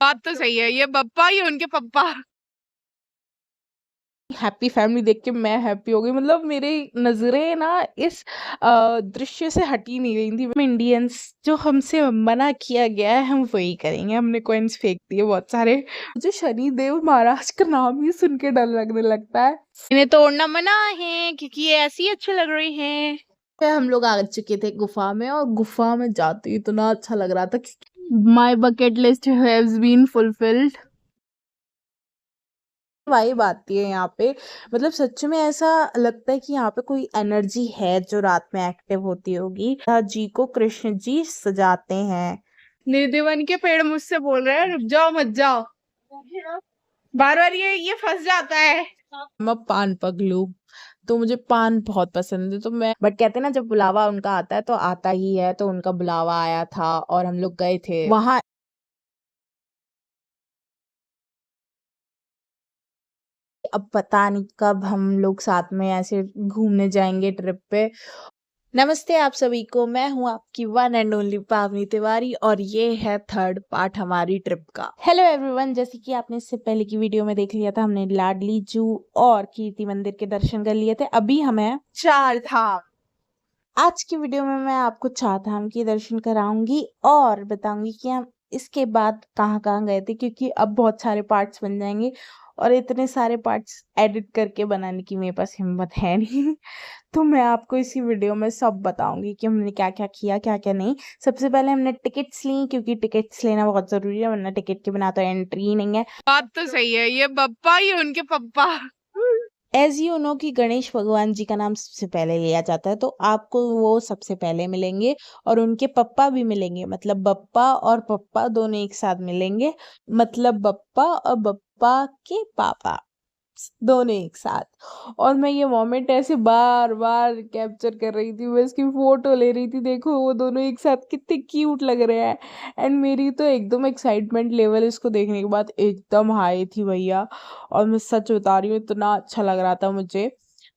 बात तो सही है, ये बप्पा ये उनके पप्पा। हैप्पी फैमिली देख के मैं हैप्पी हो गई। मतलब मेरी नजरें ना इस दृश्य से हटी नहीं रही थी। हम इंडियंस जो हमसे मना किया गया है हम वही करेंगे। हमने कॉइन्स फेंक दिए बहुत सारे। मुझे शनिदेव महाराज का नाम ही सुन के डर लगने लगता है। इन्हें तोड़ना मना है क्योंकि ये ऐसी अच्छे लग रही हैं। हम लोग आ चुके थे गुफा में, और गुफा में जाते ही इतना अच्छा लग रहा था कि my bucket list has been fulfilled. Vibe आती है यहाँ पे। मतलब सच में ऐसा लगता है कि यहाँ पे कोई एनर्जी है जो रात में एक्टिव होती होगी। राधा जी को कृष्ण जी सजाते हैं। निर्देवन के पेड़ मुझसे बोल रहे हैं रुक जाओ मत जाओ, बार बार ये फंस जाता है। मैं पान पगलू, तो मुझे पान बहुत पसंद है। तो मैं बट कहते हैं ना जब बुलावा उनका आता है तो आता ही है। तो उनका बुलावा आया था और हम लोग गए थे वहां। अब पता नहीं कब हम लोग साथ में ऐसे घूमने जाएंगे ट्रिप पे। नमस्ते आप सभी को, मैं हूं आपकी वन एंड ओनली पावनी तिवारी और ये है थर्ड पार्ट हमारी ट्रिप का। हेलो एवरीवन, जैसे कि आपने इससे पहले की वीडियो में देख लिया था, हमने लाडली जू और कीर्ति मंदिर के दर्शन कर लिए थे। अभी हमें चार धाम। आज की वीडियो में मैं आपको चार धाम के दर्शन कराऊंगी और बताऊंगी कि हम इसके बाद कहाँ कहाँ गए थे, क्योंकि अब बहुत सारे पार्ट्स बन जाएंगे और इतने सारे पार्ट्स एडिट करके बनाने की मेरे पास हिम्मत है नहीं। तो मैं आपको इसी वीडियो में सब बताऊंगी कि हमने क्या क्या किया क्या क्या नहीं। सबसे पहले हमने टिकट्स ली, क्योंकि टिकट्स लेना बहुत जरूरी है, वरना टिकट के बिना तो एंट्री ही नहीं है। बात तो सही है, ये बप्पा ये उनके पप्पा। एज यू नो कि गणेश भगवान जी का नाम सबसे पहले लिया जाता है, तो आपको वो सबसे पहले मिलेंगे और उनके पप्पा भी मिलेंगे। मतलब बप्पा और पप्पा दोनों एक साथ मिलेंगे। मतलब बप्पा और बप्पा के पापा दोनों एक साथ। और मैं ये मोमेंट ऐसे बार बार कैप्चर कर रही थी, मैं इसकी फोटो ले रही थी। देखो वो दोनों एक साथ कितने क्यूट लग रहे हैं। एंड मेरी तो एकदम एक्साइटमेंट लेवल इसको देखने के बाद एकदम हाई थी भैया। और मैं सच बता रही हूँ, इतना अच्छा लग रहा था मुझे।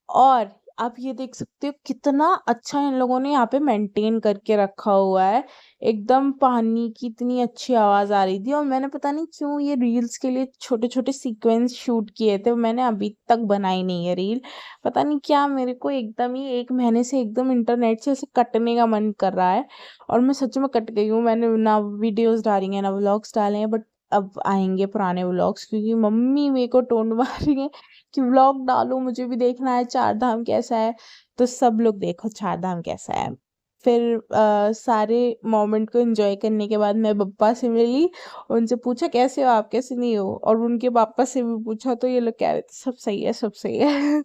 और आप ये देख सकते हो कितना अच्छा इन लोगों ने यहाँ पे मेंटेन करके रखा हुआ है। एकदम पानी की इतनी अच्छी आवाज आ रही थी। और मैंने पता नहीं क्यों ये रील्स के लिए छोटे छोटे सीक्वेंस शूट किए थे, मैंने अभी तक बनाई नहीं है रील। पता नहीं क्या, मेरे को एकदम ही 1 महीने से एकदम इंटरनेट से ऐसे कटने का मन कर रहा है। और मैं सच में कट गई हूँ। मैंने ना वीडियोस डाली हैं ना व्लॉग्स डाले हैं, बट अब आएंगे पुराने व्लॉग्स, क्योंकि मम्मी मेरे को टोंट मार रही है कि व्लॉग डालो, मुझे भी देखना है चार धाम कैसा है। तो सब लोग देखो चार धाम कैसा है। फिर सारे मोमेंट को एंजॉय करने के बाद मैं पप्पा से मिली, उनसे पूछा कैसे हो आप, कैसे नहीं हो, और उनके पापा से भी पूछा तो ये लोग कह रहे थे सब सही है सब सही है।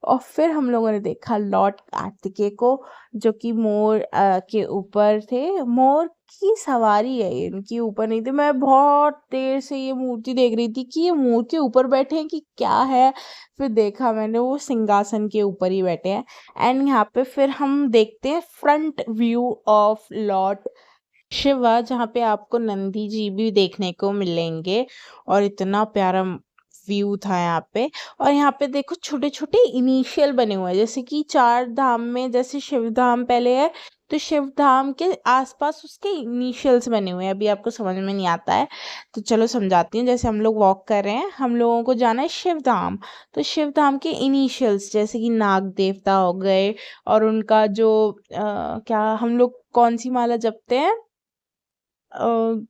और फिर हम लोगों ने देखा लॉर्ड कार्तिकेय को, जो कि मोर के ऊपर थे। मोर की सवारी है ये, इनके ऊपर नहीं थे। मैं बहुत देर से ये मूर्ति देख रही थी कि ये मोर के ऊपर बैठे हैं कि क्या है। फिर देखा मैंने वो सिंहासन के ऊपर ही बैठे हैं। एंड यहाँ पे फिर हम देखते हैं front view of Lord Shiva, जहाँ पे आपको नंदी जी भी देखने को मिलेंगे। और इतना प्यारा व्यू था यहाँ पे। और यहाँ पे देखो छोटे छोटे इनिशियल बने हुए हैं, जैसे कि चार धाम में जैसे शिव धाम पहले है, तो शिव धाम के आसपास उसके इनिशियल्स बने हुए हैं। अभी आपको समझ में नहीं आता है तो चलो समझाती हूँ। जैसे हम लोग वॉक कर रहे हैं, हम लोगों को जाना है शिव धाम, तो शिव धाम के इनिशियल्स जैसे कि नाग देवता हो गए, और उनका जो क्या हम लोग कौन सी माला जपते हैं, अ,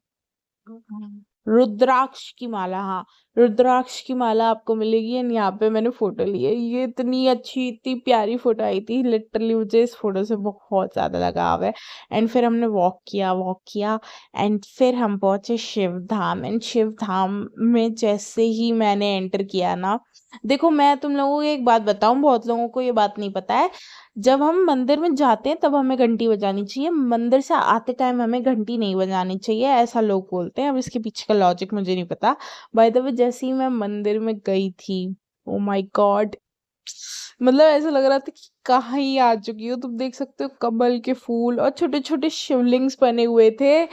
रुद्राक्ष की माला। हाँ, रुद्राक्ष की माला आपको मिलेगी। एंड यहाँ पे मैंने फोटो ली है, ये इतनी अच्छी इतनी प्यारी फोटो आई थी, लिटरली मुझे इस फोटो से बहुत ज्यादा लगाव है। एंड फिर हमने वॉक किया एंड फिर हम पहुंचे शिव धाम। एंड शिव धाम में जैसे ही मैंने एंटर किया ना, देखो मैं तुम लोगों को एक बात बताऊं, बहुत लोगों को ये बात नहीं पता है। जब हम मंदिर में जाते हैं तब हमें घंटी बजानी चाहिए, मंदिर से आते टाइम हमें घंटी नहीं बजानी चाहिए, ऐसा लोग बोलते हैं। अब इसके पीछे का लॉजिक मुझे नहीं पता। बाय द वे जैसे ही मैं मंदिर में गई थी, ओ माय गॉड, मतलब ऐसा लग रहा था कि कहाँ ही आ चुकी हूँ। तुम देख सकते हो कमल के फूल और छोटे छोटे शिवलिंग्स बने हुए थे।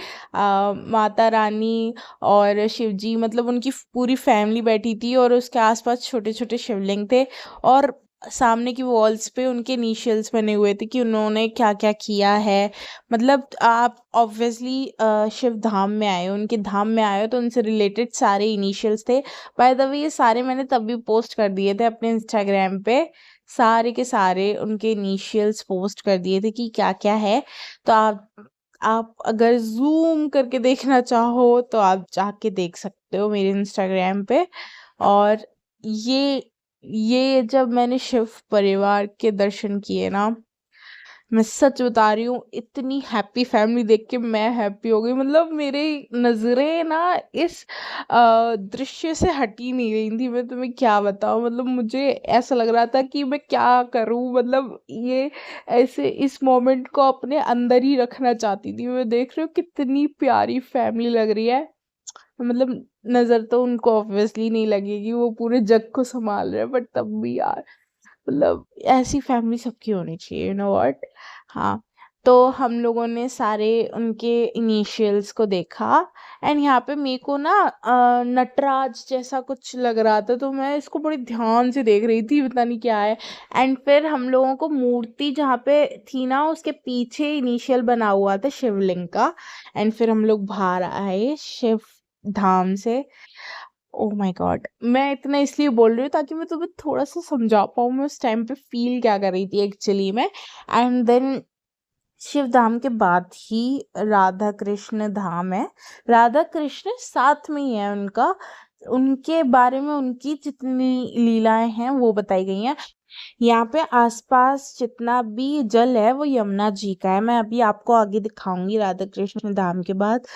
माता रानी और शिव जी, मतलब उनकी पूरी फैमिली बैठी थी और उसके आसपास छोटे छोटे शिवलिंग थे। और सामने की वॉल्स पे उनके इनिशियल्स बने हुए थे कि उन्होंने क्या क्या किया है। मतलब आप ऑब्वियसली शिव धाम में आए हो, उनके धाम में आए हो, तो उनसे रिलेटेड सारे इनिशियल्स थे। बाय द वे ये सारे मैंने तभी पोस्ट कर दिए थे अपने इंस्टाग्राम पे, सारे के सारे उनके इनिशियल्स पोस्ट कर दिए थे कि क्या क्या है। तो आप अगर जूम करके देखना चाहो तो आप जाके देख सकते हो मेरे इंस्टाग्राम पे। और ये जब मैंने शिव परिवार के दर्शन किए ना, मैं सच बता रही हूँ, इतनी हैप्पी फैमिली देख के मैं हैप्पी हो गई। मतलब मेरी नज़रें ना इस दृश्य से हटी नहीं रही थी। मैं तुम्हें क्या बताऊँ, मतलब मुझे ऐसा लग रहा था कि मैं क्या करूँ। मतलब ये ऐसे इस मोमेंट को अपने अंदर ही रखना चाहती थी। मैं देख रही हूँ कितनी प्यारी फैमिली लग रही है। मतलब नज़र तो उनको ऑब्वियसली नहीं लगेगी, वो पूरे जग को संभाल रहे हैं, बट तब भी यार मतलब ऐसी फैमिली सबकी होनी चाहिए, यू नो व्हाट। हाँ, तो हम लोगों ने सारे उनके इनिशियल्स को देखा। एंड यहाँ पे मेरे को ना नटराज जैसा कुछ लग रहा था, तो मैं इसको बड़ी ध्यान से देख रही थी, पता नहीं क्या है। एंड फिर हम लोगों को मूर्ति जहाँ पे थी ना, उसके पीछे इनिशियल बना हुआ था शिवलिंग का। एंड फिर हम लोग बाहर आए शिव धाम से। ओह माय गॉड, मैं इतना इसलिए बोल रही हूँ ताकि मैं तुम्हें थोड़ा सा समझा पाऊँ मैं उस टाइम पे फील क्या कर रही थी एक्चुअली में। एंड देन शिव धाम के बाद ही राधा कृष्ण धाम है। राधा कृष्ण साथ में ही है उनका। उनके बारे में उनकी जितनी लीलाएं हैं वो बताई गई हैं। यहाँ पे आसपास जितना भी जल है वो यमुना जी का है। मैं अभी आपको आगे दिखाऊंगी राधा कृष्ण धाम के बाद।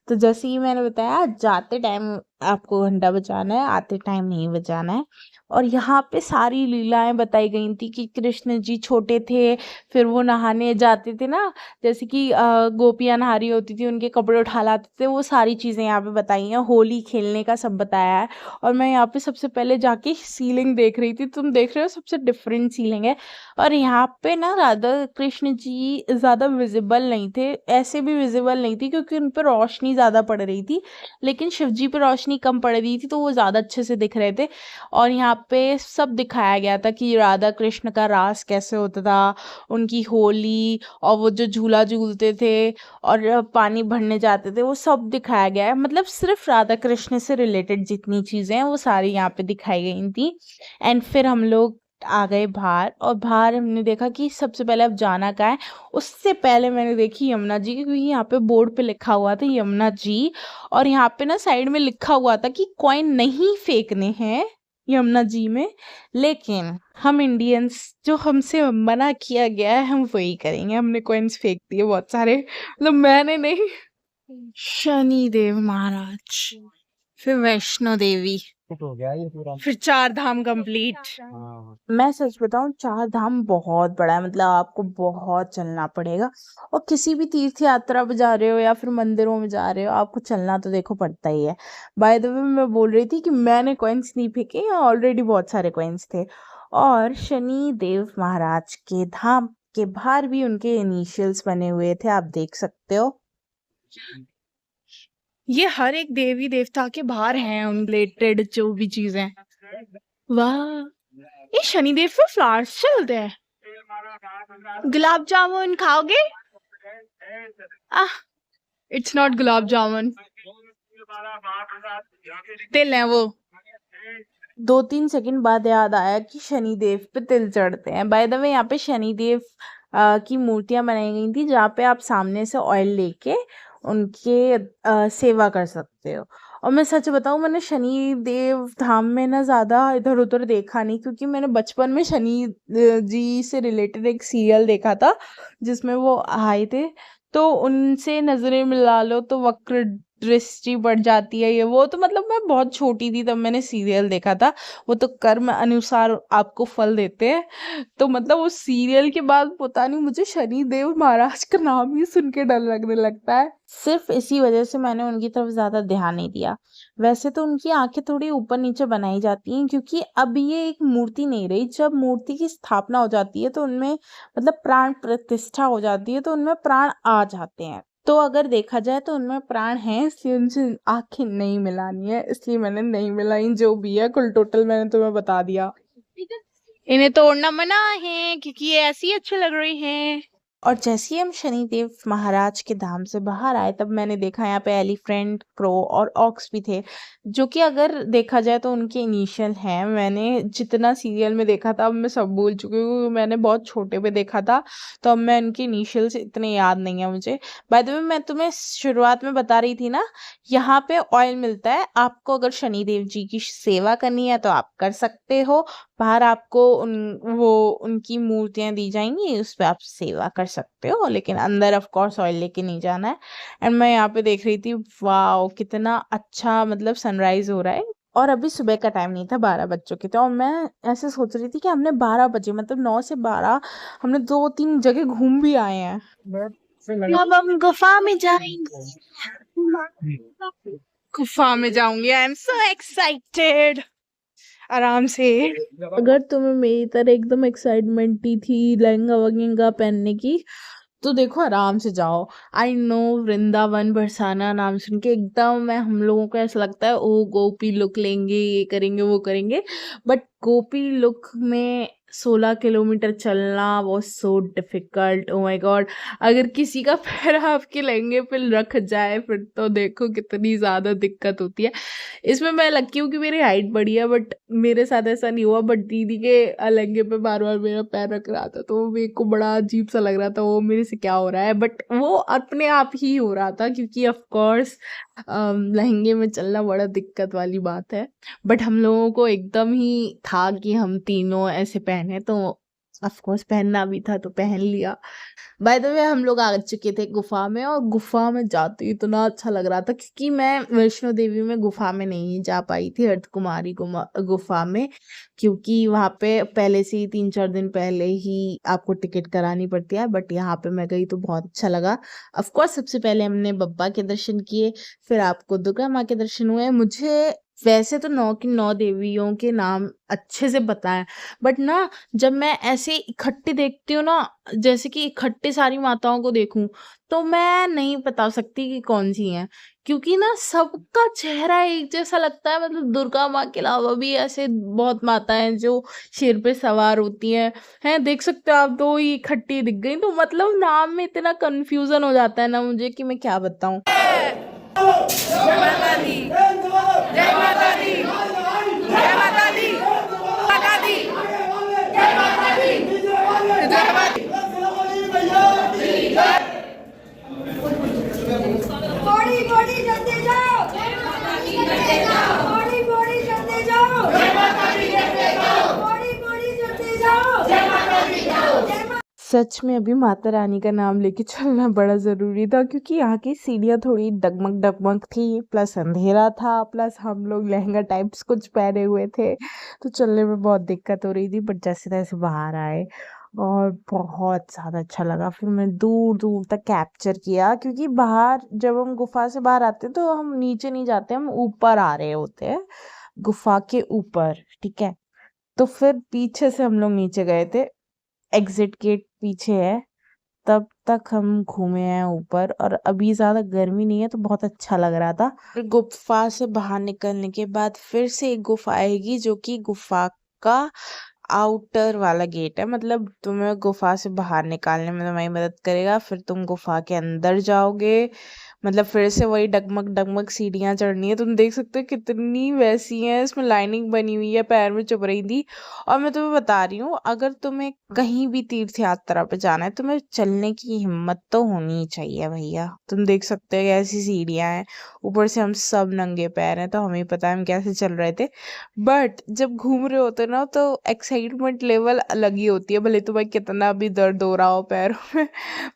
तो जैसे कि मैंने बताया, जाते टाइम आपको घंटा बजाना है, आते टाइम नहीं बजाना है। और यहाँ पे सारी लीलाएं बताई गई थी कि कृष्ण जी छोटे थे, फिर वो नहाने जाते थे ना, जैसे कि गोपियाँ नहा रही होती थी, उनके कपड़े उठा लाते थे, वो सारी चीज़ें यहाँ पे बताई हैं। होली खेलने का सब बताया है। और मैं यहाँ पे सबसे पहले जाके सीलिंग देख रही थी, तुम देख रहे हो सबसे डिफरेंट सीलिंग है। और यहाँ पे ना राधा कृष्ण जी ज़्यादा विजिबल नहीं थे, ऐसे भी विजिबल नहीं थी क्योंकि उन पर रोशनी ज़्यादा पड़ रही थी। लेकिन शिव जी पे रोशनी कम पड़ रही थी तो वो ज़्यादा अच्छे से दिख रहे थे। और यहाँ पे सब दिखाया गया था कि राधा कृष्ण का रास कैसे होता था, उनकी होली, और वो जो झूला झूलते थे और पानी भरने जाते थे, वो सब दिखाया गया है। मतलब सिर्फ राधा कृष्ण से रिलेटेड जितनी चीज़ें हैं वो सारी यहाँ पे दिखाई गई थी। एंड फिर हम लोग आ गए बाहर, और बाहर हमने देखा कि सबसे पहले अब जाना कहाँ है। उससे पहले मैंने देखी यमुना जी, क्योंकि यहाँ पे बोर्ड पे लिखा हुआ था यमुना जी। और यहाँ पे ना साइड में लिखा हुआ था कि कॉइन नहीं फेंकने हैं यमुना जी में। लेकिन हम इंडियंस, जो हमसे मना किया गया है हम वही करेंगे। हमने कॉइन्स फेंक दिए बहुत सारे, मतलब मैंने नहीं, शनि देव महाराज, फिर वैष्णो देवी, हो गया ये पूरा। फिर चार धाम कंप्लीट। हाँ मैं सच बताऊं, चार धाम बहुत बड़ा है, मतलब आपको बहुत चलना पड़ेगा। और किसी भी तीर्थ यात्रा पे जा रहे हो या फिर मंदिरों में जा रहे हो, आपको चलना तो देखो पड़ता ही है। बाय द वे मैं बोल रही थी कि मैंने कॉइन्स नहीं फेंके, यहाँ ऑलरेडी बहुत सारे कॉइन्स थे। और शनि देव महाराज के धाम के बाहर भी उनके इनिशियल्स बने हुए थे, आप देख सकते हो। ये हर एक देवी देवता के बाहर हैं उन रिलेटेड जो भी चीजें। वाह, ये शनिदेव पे फ्लावर्स चलते हैं। गुलाब जामुन खाओगे? इट्स नॉट गुलाब जामुन, तिल है वो। 2-3 सेकंड बाद याद आया कि शनिदेव पे तिल चढ़ते हैं। बाय द वे यहाँ पे शनिदेव की मूर्तियां बनाई गई थी, जहाँ पे आप सामने से ऑयल लेके उनके सेवा कर सकते हो। और मैं सच बताऊं, मैंने शनिदेव धाम में ना ज़्यादा इधर उधर देखा नहीं, क्योंकि मैंने बचपन में शनि जी से रिलेटेड एक सीरियल देखा था जिसमें वो आए थे। तो उनसे नजरें मिला लो तो वक्र दृष्टि बढ़ जाती है, ये वो। तो मतलब मैं बहुत छोटी थी तब मैंने सीरियल देखा था। वो तो कर्म अनुसार आपको फल देते हैं। तो मतलब उस सीरियल के बाद पता नहीं मुझे शनि देव महाराज का नाम ही सुन के डर लगने लगता है। सिर्फ इसी वजह से मैंने उनकी तरफ ज्यादा ध्यान नहीं दिया। वैसे तो उनकी आंखें थोड़ी ऊपर नीचे बनाई जाती हैं, क्योंकि अब ये एक मूर्ति नहीं रही। जब मूर्ति की स्थापना हो जाती है तो उनमें मतलब प्राण प्रतिष्ठा हो जाती है, तो उनमें प्राण आ जाते हैं। तो अगर देखा जाए तो उनमें प्राण हैं, इसलिए उनसे आंखें नहीं मिलानी है, इसलिए मैंने नहीं मिलाई। जो भी है कुल टोटल मैंने तुम्हें बता दिया। इन्हें तोड़ना मना है क्योंकि ये ऐसी अच्छे लग रही हैं। और जैसे ही हम शनिदेव महाराज के धाम से बाहर आए तब मैंने देखा यहाँ पे एलिफेंट, क्रो और ऑक्स भी थे, जो कि अगर देखा जाए तो उनके इनिशियल हैं। मैंने जितना सीरियल में देखा था अब मैं सब भूल चुकी हूँ, क्योंकि मैंने बहुत छोटे पे देखा था, तो अब मैं इनके इनिशियल्स इतने याद नहीं है मुझे। बाय द वे, मैं तुम्हें शुरुआत में बता रही थी ना, यहाँ पे ऑयल मिलता है। आपको अगर शनिदेव जी की सेवा करनी है तो आप कर सकते हो। बाहर आपको उनकी मूर्तियाँ दी जाएँगी, उस पे आप सेवा कर सकते हो, लेकिन अंदर ऑफ कोर्स ऑयल लेके नहीं जाना है। एंड मैं यहाँ पे देख रही थी, वॉव! कितना अच्छा मतलब सनराइज़ हो रहा है, और अभी सुबह का टाइम नहीं था, 12 बज चुके थे, और मैं ऐसे सोच रही थी कि हमने 12 बजे मतलब 9 से 12 हमने 2-3 जगह घूम भी आए हैं। अब हम गुफा में जाएंगे। गुफा में जाऊंगी। I am so excited. आराम से। अगर तुम्हें मेरी तरह एकदम एक्साइटमेंट ही थी लहंगा वगैंगा पहनने की, तो देखो आराम से जाओ। आई नो, वृंदावन बरसाना नाम सुन के एकदम मैं हम लोगों को ऐसा लगता है ओ गोपी लुक लेंगे, ये करेंगे वो करेंगे, बट गोपी लुक में 16 किलोमीटर चलना वो so difficult. Oh my God, अगर किसी का पैर आपके लहंगे पे रख जाए फिर तो देखो कितनी ज़्यादा दिक्कत होती है। इसमें मैं लकी हूँ कि मेरी हाइट बड़ी है, बट मेरे साथ ऐसा नहीं हुआ। बट दीदी के लहंगे पे बार बार मेरा पैर रख रहा था, तो मेरे को बड़ा अजीब सा लग रहा था, वो मेरे से क्या हो रहा है, बट वो अपने आप ही हो रहा था, क्योंकि ऑफ कोर्स लहंगे में चलना बड़ा दिक्कत वाली बात है। बट हम लोगों को एकदम ही था कि हम तीनों ऐसे पहने, तो ऑफ कोर्स पहनना भी था तो पहन लिया। बाय द वे, हम लोग आ चुके थे गुफा में, और गुफा में जाते ही इतना अच्छा लग रहा था, क्योंकि मैं वैष्णो देवी में गुफा में नहीं जा पाई थी, अर्ध कुमारी गुफा में, क्योंकि वहाँ पे पहले से ही 3-4 दिन पहले ही आपको टिकट करानी पड़ती है। बट यहाँ पे मैं गई तो बहुत अच्छा लगा। ऑफ कोर्स सबसे पहले हमने बप्पा के दर्शन किए, फिर आपको दुर्गा माँ के दर्शन हुए। मुझे वैसे तो 9 की 9 देवियों के नाम अच्छे से पता है, बट ना जब मैं ऐसे इकट्ठे देखती हूँ ना, जैसे कि इकट्ठे सारी माताओं को देखूं, तो मैं नहीं बता सकती कि कौन सी हैं, क्योंकि ना सबका चेहरा एक जैसा लगता है। मतलब दुर्गा माँ के अलावा भी ऐसे बहुत माता हैं जो शेर पे सवार होती हैं देख सकते हो आप, 2 ही इकट्ठी दिख गई, तो मतलब नाम में इतना कंफ्यूजन हो जाता है ना मुझे कि मैं क्या बताऊं। जय माता दी, जय माता दी, जय माता दी, माता दी, जय माता दी, जय माता दी। बॉडी बॉडी चलते जाओ, जय माता दी चलते जाओ, बॉडी बॉडी चलते जाओ, जय माता दी चलते जाओ, बॉडी बॉडी चलते जाओ, जय माता दी जाओ, जय माता। सच में अभी माता रानी का नाम लेके चलना बड़ा ज़रूरी था, क्योंकि यहाँ की सीढ़ियाँ थोड़ी डगमग डगमग थी, प्लस अंधेरा था, प्लस हम लोग लहंगा टाइप्स कुछ पहने हुए थे, तो चलने में बहुत दिक्कत हो रही थी। बट जैसे तैसे बाहर आए और बहुत ज़्यादा अच्छा लगा। फिर मैं दूर दूर तक कैप्चर किया, क्योंकि बाहर जब हम गुफा से बाहर आते हैं तो हम नीचे नहीं जाते, हम ऊपर आ रहे होते हैं गुफा के ऊपर, ठीक है। तो फिर पीछे से हम लोग नीचे गए थे, एग्जिट गेट पीछे है, तब तक हम घूमे हैं ऊपर, और अभी ज़्यादा गर्मी नहीं है तो बहुत अच्छा लग रहा था। फिर गुफा से बाहर निकलने के बाद फिर से एक गुफा आएगी, जो कि गुफा का आउटर वाला गेट है, मतलब तुम्हें गुफा से बाहर निकालने में तुम्हारी मदद करेगा। फिर तुम गुफा के अंदर जाओगे, मतलब फिर से वही डगमग डगमग सीढ़ियाँ चढ़नी है। तुम देख सकते हो कितनी वैसी हैं, इसमें लाइनिंग बनी हुई है, पैर में चुभ रही थी। और मैं तुम्हें बता रही हूँ, अगर तुम्हें कहीं भी तीर्थ यात्रा पे जाना है, तुम्हें चलने की हिम्मत तो होनी ही चाहिए भैया। तुम देख सकते हो ऐसी सीढ़ियाँ हैं, ऊपर से हम सब नंगे पैर हैं, तो हमें पता है हम कैसे चल रहे थे। बट जब घूम रहे होते ना तो एक्साइटमेंट लेवल अलग ही होती है, भले तुम्हें कितना भी दर्द हो रहा हो पैरों में,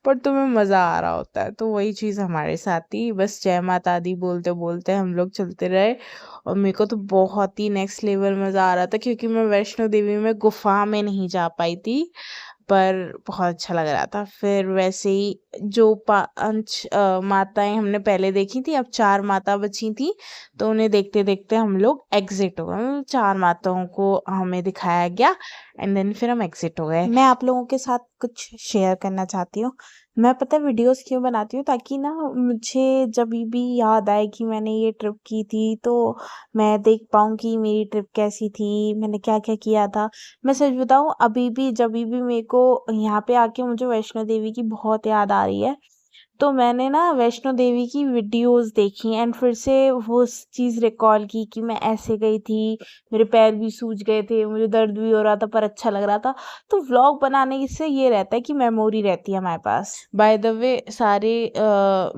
पर तुम्हें मज़ा आ रहा होता है। तो वही चीज़ हमारे साथ थी, बस जय माता दी बोलते बोलते हम लोग चलते रहे, और मेरे को तो बहुत ही नेक्स्ट लेवल मज़ा आ रहा था, क्योंकि मैं वैष्णो देवी में गुफा में नहीं जा पाई थी, पर बहुत अच्छा लग रहा था। फिर वैसे ही जो 5 माताएं हमने पहले देखी थी, अब 4 माता बची थी, तो उन्हें देखते देखते हम लोग एग्जिट हो गए। 4 माताओं को हमें दिखाया गया, एंड देन फिर हम एग्जिट हो गए। मैं आप लोगों के साथ कुछ शेयर करना चाहती हूँ। मैं पता है वीडियोस क्यों बनाती हूँ, ताकि ना मुझे जब भी याद आए कि मैंने ये ट्रिप की थी तो मैं देख पाऊँ कि मेरी ट्रिप कैसी थी, मैंने क्या-क्या किया था। मैं सच बताऊँ, अभी भी जब भी मेरे को यहाँ पे आके मुझे वैष्णो देवी की बहुत याद आ रही है, तो मैंने ना वैष्णो देवी की वीडियोस देखी एंड फिर से वो चीज़ रिकॉल की कि मैं ऐसे गई थी, मेरे पैर भी सूज गए थे, मुझे दर्द भी हो रहा था पर अच्छा लग रहा था। तो व्लॉग बनाने से ये रहता है कि मेमोरी रहती है हमारे पास। बाय द वे, सारे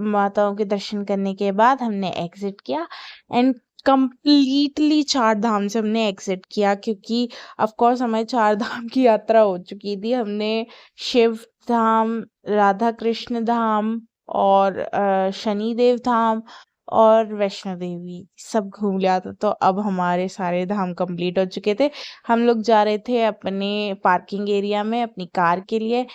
माताओं के दर्शन करने के बाद हमने एग्जिट किया एंड कंप्लीटली चार धाम से हमने एग्जिट किया, क्योंकि ऑफ कोर्स हमारी चार धाम की यात्रा हो चुकी थी। हमने शिव धाम, राधा कृष्ण धाम और शनिदेव धाम और वैष्णो देवी सब घूम लिया था। तो अब हमारे सारे धाम कंप्लीट हो चुके थे। हम लोग जा रहे थे अपने पार्किंग एरिया में अपनी कार के लिए।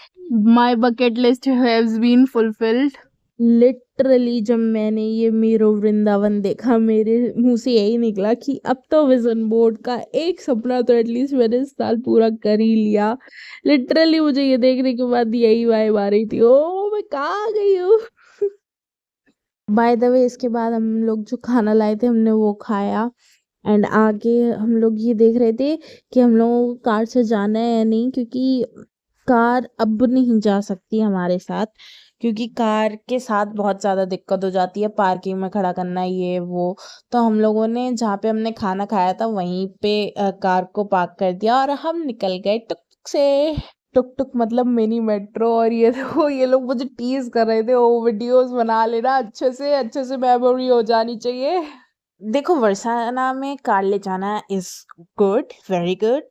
My bucket list has been fulfilled. Literally जब मैंने ये मेरो वृंदावन देखा, मेरे मुंह से यही निकला कि अब तो विजन बोर्ड का एक सपना तो एटलीस्ट मैंने इस साल पूरा कर ही लिया। लिटरली मुझे ये देखने के बाद यही वाइब आ रही थी, ओ मैं कहाँ आ गई हूँ। बाय द वे, इसके बाद हम लोग जो खाना लाए थे हमने वो खाया एंड आगे हम लोग ये देख रहे थे कि हम लोगों को कार से जाना है या नहीं, क्योंकि कार अब नहीं जा सकती हमारे साथ, क्योंकि कार के साथ बहुत ज़्यादा दिक्कत हो जाती है, पार्किंग में खड़ा करना ये वो। तो हम लोगों ने जहाँ पे हमने खाना खाया था वहीं पे कार को पार्क कर दिया और हम निकल गए टुक टुक से। टुक टुक मतलब मिनी मेट्रो। और ये देखो, ये लोग मुझे टीज कर रहे थे, ओ वीडियोस बना लेना, अच्छे से मेमोरी हो जानी चाहिए। देखो, वर्षाना में कार ले जाना is good, very good,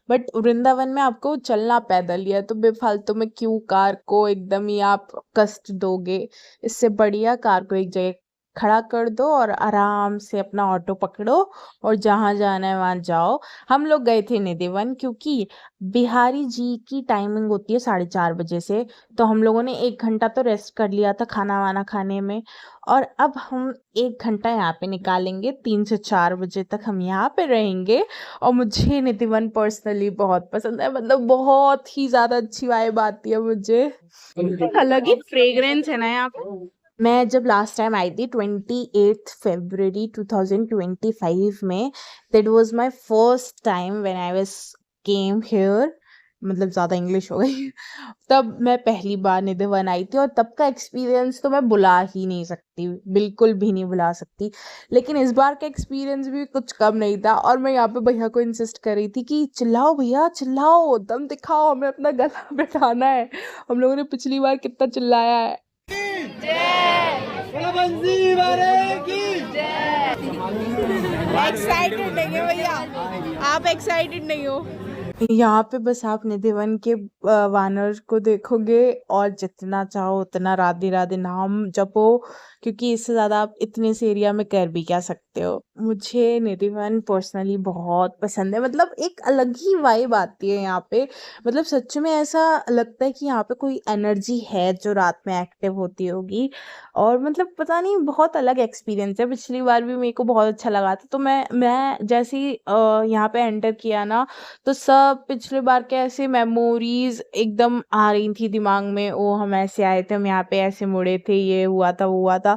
but Vrindavan में आपको चलना पैदल ही है, तो बेफालतू में क्यों कार को एकदम ही आप कष्ट दोगे। इससे बढ़िया कार को एक जगह खड़ा कर दो और आराम से अपना ऑटो पकड़ो और जहाँ जाना है वहाँ जाओ। हम लोग गए थे निधिवन, क्योंकि बिहारी जी की टाइमिंग होती है 4:30 बजे से, तो हम लोगों ने 1 घंटा तो रेस्ट कर लिया था खाना वाना खाने में, और अब हम 1 घंटा यहाँ पे निकालेंगे, 3 से 4 बजे तक हम यहाँ पे रहेंगे। और मुझे निधिवन पर्सनली बहुत पसंद है, मतलब बहुत ही ज़्यादा अच्छी वाइब आती है मुझे। अलग ही फ्रेग्रेंस है ना यहाँ पे। मैं जब लास्ट टाइम आई थी 28 फरवरी 2025 में, that was my first time when I was came here, मतलब ज़्यादा इंग्लिश हो गई। तब मैं पहली बार निधिवन आई थी और तब का एक्सपीरियंस तो मैं भुला ही नहीं सकती, बिल्कुल भी नहीं भुला सकती। लेकिन इस बार का एक्सपीरियंस भी कुछ कम नहीं था, और मैं यहाँ पे भैया को इंसिस्ट कर रही थी कि चिल्लाओ भैया चिल्लाओ, दम दिखाओ, हमें अपना गला बैठाना है। हम लोगों ने पिछली बार कितना चिल्लाया है। एक्साइटेड नहीं है भैया, आप एक्साइटेड नहीं हो। यहाँ पे बस आप निधिवन के वानर को देखोगे और जितना चाहो उतना राधे राधे नाम जपो, क्योंकि इससे ज़्यादा आप इतने से एरिया में कर भी क्या सकते हो। मुझे निधिवन पर्सनली बहुत पसंद है, मतलब एक अलग ही वाइब आती है यहाँ पे। मतलब सच में ऐसा लगता है कि यहाँ पे कोई एनर्जी है जो रात में एक्टिव होती होगी, और मतलब पता नहीं, बहुत अलग एक्सपीरियंस है। पिछली बार भी मेरे को बहुत अच्छा लगा था, तो मैं जैसे ही यहाँ पे एंटर किया ना, तो सब पिछले बार के ऐसे मेमोरीज एकदम आ रही थी दिमाग में। ओ हम ऐसे आए थे, हम यहाँ पे ऐसे मुड़े थे, ये हुआ था वो हुआ था।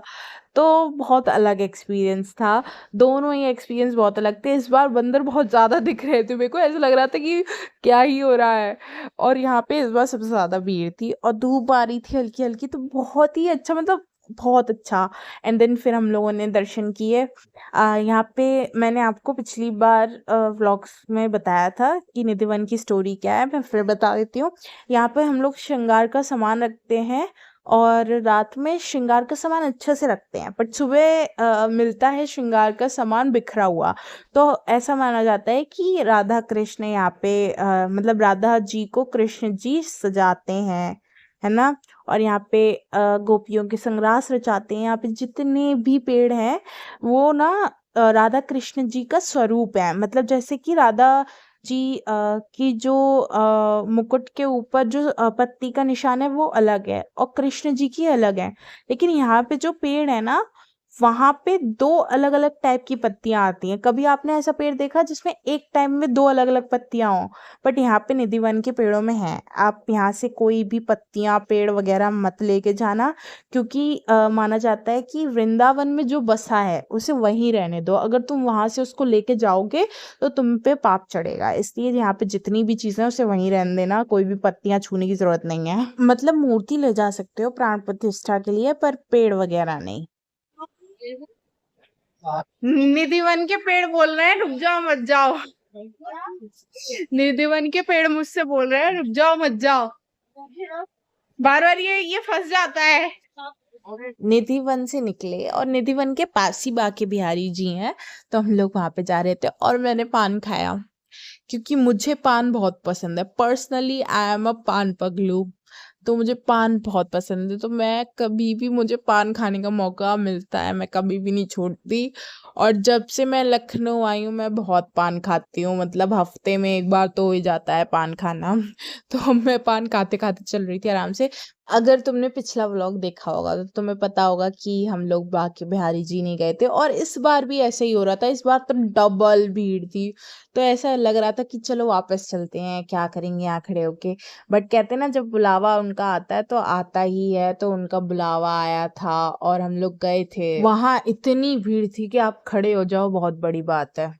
तो बहुत अलग एक्सपीरियंस था, दोनों ही एक्सपीरियंस बहुत अलग थे। इस बार बंदर बहुत ज़्यादा दिख रहे थे, मेरे को ऐसा लग रहा था कि क्या ही हो रहा है। और यहाँ पे इस बार सबसे ज़्यादा भीड़ थी और धूप आ रही थी हल्की हल्की, तो बहुत ही अच्छा, मतलब बहुत अच्छा। एंड देन फिर हम लोगों ने दर्शन किए। यहाँ पे मैंने आपको पिछली बार व्लॉग्स में बताया था कि निधिवन की स्टोरी क्या है, मैं फिर बता देती हूँ। यहाँ पे हम लोग श्रृंगार का सामान रखते हैं और रात में श्रृंगार का सामान अच्छे से रखते हैं, बट सुबह मिलता है श्रृंगार का सामान बिखरा हुआ। तो ऐसा माना जाता है कि राधा कृष्ण यहाँ पे मतलब राधा जी को कृष्ण जी सजाते हैं, है ना। और यहाँ पे गोपियों के संग रास रचाते हैं। यहाँ पे जितने भी पेड़ हैं वो ना राधा कृष्ण जी का स्वरूप है। मतलब जैसे कि राधा जी की जो मुकुट के ऊपर जो पत्ती का निशान है वो अलग है और कृष्ण जी की अलग है, लेकिन यहाँ पे जो पेड़ है ना वहाँ पे 2 अलग-अलग टाइप की पत्तियाँ आती हैं। कभी आपने ऐसा पेड़ देखा जिसमें एक टाइम में 2 अलग-अलग पत्तियाँ हों? बट यहाँ पे निधि वन के पेड़ों में हैं। आप यहाँ से कोई भी पत्तियाँ, पेड़ वगैरह मत लेके जाना, क्योंकि माना जाता है कि वृंदावन में जो बसा है उसे वहीं रहने दो। अगर तुम वहाँ से उसको लेके जाओगे तो तुम पे पाप चढ़ेगा। इसलिए यहाँ पे जितनी भी चीज़ें हैं उसे वहीं रहने देना, कोई भी पत्तियाँ छूने की ज़रूरत नहीं है। मतलब मूर्ति ले जा सकते हो प्राण प्रतिष्ठा के लिए, पर पेड़ वगैरह नहीं। निधि वन के पेड़ बोल रहे हैं रुक जाओ मत जाओ। निधि वन के पेड़ मुझसे बोल रहे हैं रुक जाओ मत जाओ। बार बार ये फंस जाता है। निधि वन से निकले और निधि वन के पास ही बांके बिहारी जी हैं, तो हम लोग वहाँ पे जा रहे थे और मैंने पान खाया, क्योंकि मुझे पान बहुत पसंद है। पर्सनली आई एम अ पान पगलू, तो मुझे पान बहुत पसंद है। तो मैं कभी भी मुझे पान खाने का मौका मिलता है, मैं कभी भी नहीं छोड़ती। और जब से मैं लखनऊ आई हूँ मैं बहुत पान खाती हूँ, मतलब हफ्ते में 1 बार तो हो ही जाता है पान खाना। तो अब मैं पान खाते-खाते चल रही थी आराम से। अगर तुमने पिछला व्लॉग देखा होगा तो तुम्हें पता होगा कि हम लोग बांके बिहारी जी नहीं गए थे, और इस बार भी ऐसे ही हो रहा था। इस बार तो डबल भीड़ थी, तो ऐसा लग रहा था कि चलो वापस चलते हैं, क्या करेंगे यहाँ खड़े होके। बट कहते हैं ना, जब बुलावा उनका आता है तो आता ही है, तो उनका बुलावा आया था और हम लोग गए थे। वहाँ इतनी भीड़ थी कि आप खड़े हो जाओ, बहुत बड़ी बात है।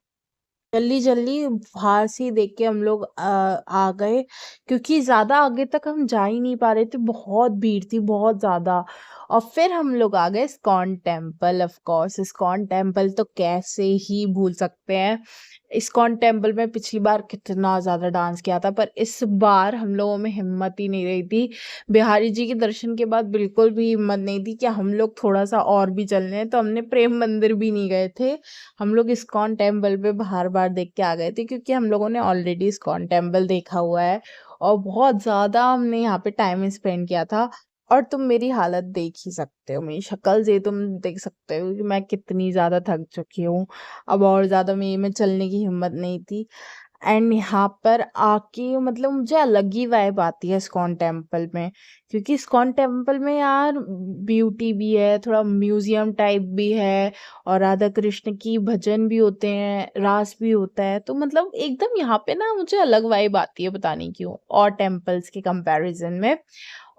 जल्दी-जल्दी बाहर से ही देख के हम लोग आ गए, क्योंकि ज़्यादा आगे तक हम जा ही नहीं पा रहे थे, बहुत भीड़ थी, बहुत ज़्यादा। और फिर हम लोग आ गए ISKCON temple. Of course ISKCON temple तो कैसे ही भूल सकते हैं। इस्कॉन टेम्पल में पिछली बार कितना ज़्यादा डांस किया था, पर इस बार हम लोगों में हिम्मत ही नहीं रही थी। बिहारी जी के दर्शन के बाद बिल्कुल भी हिम्मत नहीं थी कि हम लोग थोड़ा-सा और भी चल लें, तो हमने प्रेम मंदिर भी नहीं गए थे। हम लोग इस्कॉन टेम्पल पे बार-बार देख के आ गए थे, क्योंकि हम लोगों ने ऑलरेडी इस्कॉन टेम्पल देखा हुआ है और बहुत ज़्यादा हमने यहाँ पे टाइम स्पेंड किया था। और तुम मेरी हालत देख ही सकते हो, मेरी शक्ल से तुम देख सकते हो कि मैं कितनी ज़्यादा थक चुकी हूँ। अब और ज़्यादा मेरे में चलने की हिम्मत नहीं थी। एंड यहाँ पर आके मतलब मुझे अलग ही वाइब आती है इस्कॉन टेम्पल में, क्योंकि इस्कॉन टेम्पल में यार ब्यूटी भी है, थोड़ा म्यूजियम टाइप भी है, और राधा कृष्ण की भजन भी होते हैं, रास भी होता है। तो मतलब एकदम यहाँ पे ना मुझे अलग वाइब आती है, पता नहीं क्यों, और टेम्पल्स के कंपैरिजन में।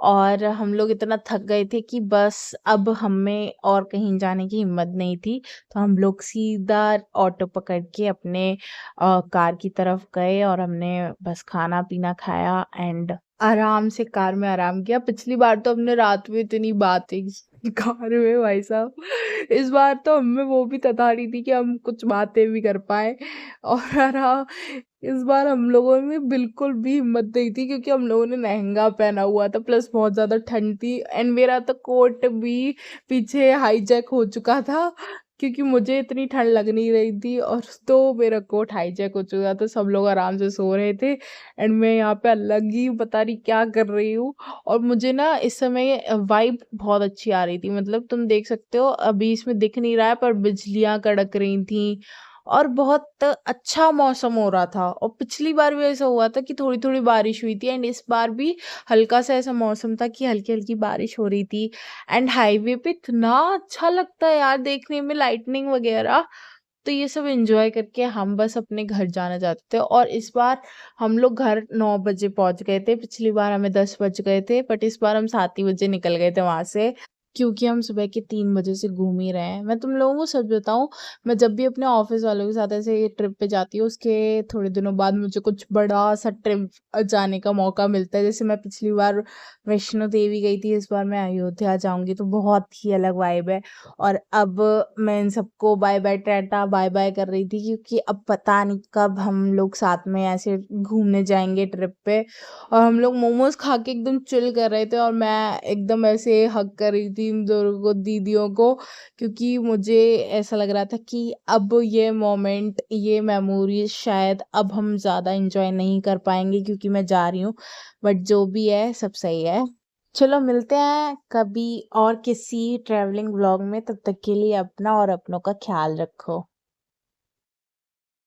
और हम लोग इतना थक गए थे कि बस अब हमें और कहीं जाने की हिम्मत नहीं थी, तो हम लोग सीधा ऑटो पकड़ के अपने कार की तरफ गए और हमने बस खाना-पीना खाया एंड आराम से कार में आराम किया। पिछली बार तो हमने रात में इतनी बातें की कार में भाई साहब, इस बार तो हमें वो भी तता रही थी कि हम कुछ बातें भी कर पाएँ। और हाँ, इस बार हम लोगों में बिल्कुल भी हिम्मत नहीं थी, क्योंकि हम लोगों ने लहंगा पहना हुआ था, प्लस बहुत ज़्यादा ठंड थी एंड मेरा तो कोट भी पीछे हाईजैक हो चुका था, क्योंकि मुझे इतनी ठंड लग नहीं रही थी, और तो मेरा कोट हाईजैक हो चुका था। सब लोग आराम से सो रहे थे एंड मैं यहाँ पे अलग ही पता नहीं क्या कर रही हूँ। और मुझे ना इस समय वाइब बहुत अच्छी आ रही थी, मतलब तुम देख सकते हो अभी इसमें दिख नहीं रहा है, पर बिजलियाँ कड़क रही थी और बहुत अच्छा मौसम हो रहा था। और पिछली बार भी ऐसा हुआ था कि थोड़ी-थोड़ी बारिश हुई थी एंड इस बार भी हल्का-सा ऐसा मौसम था कि हल्की-हल्की बारिश हो रही थी। एंड हाईवे पे इतना अच्छा लगता है यार देखने में, लाइटनिंग वगैरह। तो ये सब एन्जॉय करके हम बस अपने घर जाना चाहते थे, और इस बार हम लोग घर 9 बजे पहुँच गए थे। पिछली बार हमें 10 बज गए थे, बट इस बार हम 7 ही बजे निकल गए थे वहाँ से, क्योंकि हम सुबह के 3 बजे से घूम ही रहे हैं। मैं तुम लोगों को सच बताऊँ, मैं जब भी अपने ऑफ़िस वालों के साथ ऐसे ट्रिप पे जाती हूँ, उसके थोड़े दिनों बाद मुझे कुछ बड़ा-सा ट्रिप जाने का मौका मिलता है। जैसे मैं पिछली बार वैष्णो देवी गई थी, इस बार मैं अयोध्या जाऊँगी, तो बहुत ही अलग वाइब है। और अब मैं इन सबको बाय-बाय टाटा बाय-बाय कर रही थी, क्योंकि अब पता नहीं कब हम लोग साथ में ऐसे घूमने जाएँगे ट्रिप पे। और हम लोग मोमोज़ खा के एकदम चिल कर रहे थे और मैं एकदम ऐसे हग कर रही थी इन दोनों को, दीदियों को, क्योंकि मुझे ऐसा लग रहा था कि अब ये मोमेंट, ये मेमोरीज़ शायद अब हम ज़्यादा एन्जॉय नहीं कर पाएँगे, क्योंकि मैं जा रही हूँ। बट जो भी है सब सही है। चलो मिलते हैं कभी और किसी ट्रैवलिंग व्लॉग में, तब तक के लिए अपना और अपनों का ख़्याल रखो।